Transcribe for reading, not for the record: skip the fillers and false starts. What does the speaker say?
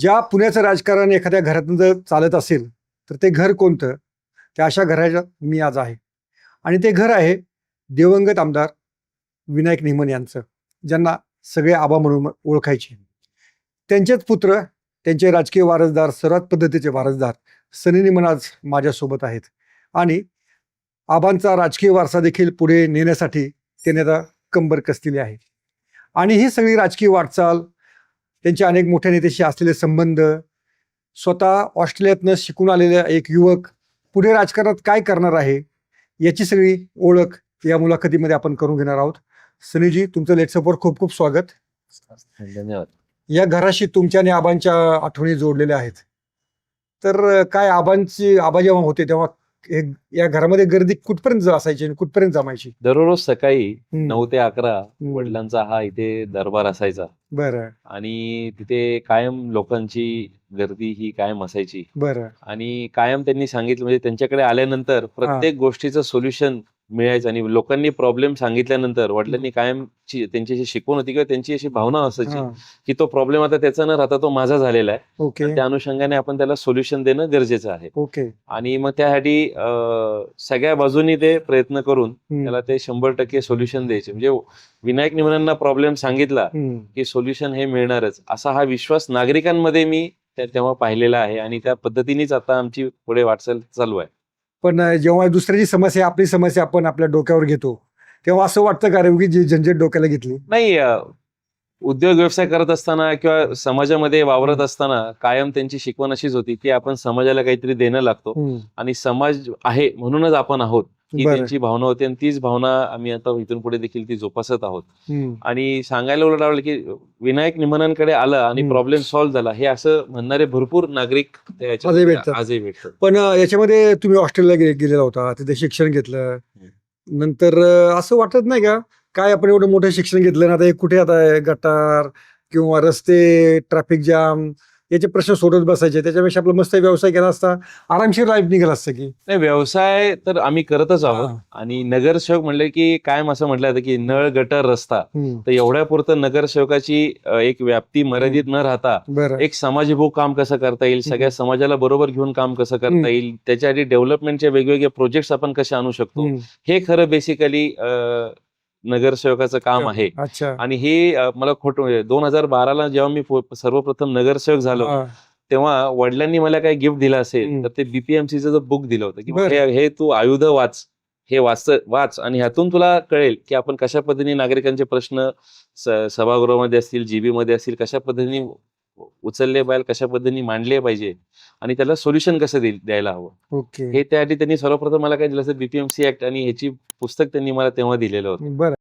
ज्या पुण्याचं राजकारण एखाद्या घरातून जर चालत असेल तर ते घर कोणतं? त्या अशा घराच्या मी आज आहे. आणि ते घर आहे दिवंगत आमदार विनायक निमन यांचं, ज्यांना सगळे आबा म्हणून ओळखायचे. त्यांचेच पुत्र, त्यांचे राजकीय वारसदार, सर्वात पद्धतीचे वारसदार सनी निमन आज माझ्यासोबत आहेत. आणि आबांचा राजकीय वारसा देखील पुढे नेण्यासाठी त्यांनी आता कंबर कसलेली आहे. आणि ही सगळी राजकीय वाटचाल, त्यांचे अनेक मोठ्या नेत्याशी असलेले संबंध, स्वतः ऑस्ट्रेलियातनं शिकून आलेला एक युवक पुढे राजकारणात काय करणार आहे, याची सगळी ओळख या मुलाखतीमध्ये आपण करून घेणार आहोत. सनीजी, तुमचं लेट्सअपवर खूप खूप स्वागत. धन्यवाद. या घराशी तुमच्या आणि आबांच्या आठवणी जोडलेल्या आहेत. तर काय आबा जेव्हा होते तेव्हा या घरामध्ये गर्दी कुठपर्यंत असायची आणि कुठपर्यंत जमायची? दररोज सकाळी 9 ते 11 हम्म. वडिलांचा हा इथे दरबार असायचा बरं आणि तिथे कायम लोकांची गर्दी ही कायम असायची. बरं आणि कायम त्यांनी सांगितलं, म्हणजे त्यांच्याकडे आल्यानंतर प्रत्येक गोष्टीचं सोल्युशन मिळायचं. आणि लोकांनी प्रॉब्लेम सांगितल्यानंतर वडिलांनी कायम त्यांची अशी शिकवण होती किंवा त्यांची अशी भावना असायची हां. की तो प्रॉब्लेम आता त्याचा न राहता तो माझा झालेला आहे. ओके तर त्या अनुषंगाने आपण त्याला सोल्युशन देणं गरजेचं आहे. ओके आणि मग त्यासाठी सगळ्या बाजूनी ते प्रयत्न करून हम्म. त्याला ते 100% सोल्युशन द्यायचे. म्हणजे विनायक निमनांना प्रॉब्लेम सांगितला हम्म. की सोल्युशन हे मिळणारच, असा हा विश्वास नागरिकांमध्ये मी तेव्हा पाहिलेला आहे. आणि त्या पद्धतीनेच आता आमची पुढे वाटचाल चालू आहे. पण जेव्हा दुसऱ्याची समस्या, आपली समस्या आपण आपल्या डोक्यावर घेतो, तेव्हा असं वाटतं का रे की जी झंझट डोक्याला घेतली? नाही, उद्योग व्यवसाय करत असताना किंवा समाजामध्ये वावरत असताना कायम त्यांची शिकवण अशीच होती की आपण समाजाला काहीतरी देणं लागतो. हम्म. आणि समाज आहे म्हणूनच आपण आहोत, ही बरं. त्यांची भावना होती. आणि तीच भावना आम्ही आता इथून पुढे देखील ती जोपासत आहोत. हम्म. आणि सांगायला उलट आवडेल की विनायक निमनांकडे आलं आणि प्रॉब्लेम सॉल्व्ह झाला, हे असं म्हणणारे भरपूर नागरिक आजही भेटतात. आजही भेटतात. पण याच्यामध्ये तुम्ही ऑस्ट्रेलियाला गेलेला होता, तिथे शिक्षण घेतलं. नंतर असं वाटत नाही का, काय आपण एवढं मोठं शिक्षण घेतलं ना, आता हे कुठे आता गटार किंवा रस्ते, ट्रॅफिक जाम याचे प्रश्न सोडत बसायचे, त्याच्यापेक्षा आपला मस्त व्यवसाय केला असता, आरामशीर लाईफ निघाला असतं की. नाही, व्यवसाय तर आम्ही करतच आहोत. हा. आणि नगरसेवक म्हणले की कायम असं म्हटलं जातं की नळ, गटर, रस्ता. हम्म. तर एवढ्या पुरतं नगरसेवकाची एक व्याप्ती मर्यादित न राहता बरं एक समाजभिमुख काम कसं करता येईल, सगळ्या समाजाला बरोबर घेऊन काम कसं करता येईल, त्याच्यासाठी डेव्हलपमेंटचे वेगवेगळे प्रोजेक्ट्स आपण कसे आणू शकतो, हे खरं बेसिकली नगरसेवकाचं काम आहे. अच्छा. आणि हे मला खोटं, 2012ला जेव्हा मी सर्वप्रथम नगरसेवक झालो, हा. तेव्हा वडिलांनी मला काही गिफ्ट दिलं असेल तर ते बीपीएमसीचं बुक दिलं होतं की बरं. हे तू आयुध वाच, हे वाच आणि ह्यातून तुला कळेल की आपण कशा पद्धतीने नागरिकांचे प्रश्न सभागृहामध्ये असतील, जीबी मध्ये असतील, कशा पद्धतीने उचलले पाहिजे, कशा पद्धतीने मांडले पाहिजे आणि त्याला सोल्युशन कसं द्यायला हवं. ओके. हे त्यासाठी त्यांनी सर्वप्रथम मला काय दिलं असेल, बीपीएमसी ऍक्ट आणि ह्याची पुस्तक त्यांनी मला तेव्हा दिलेलं होतं. बरं.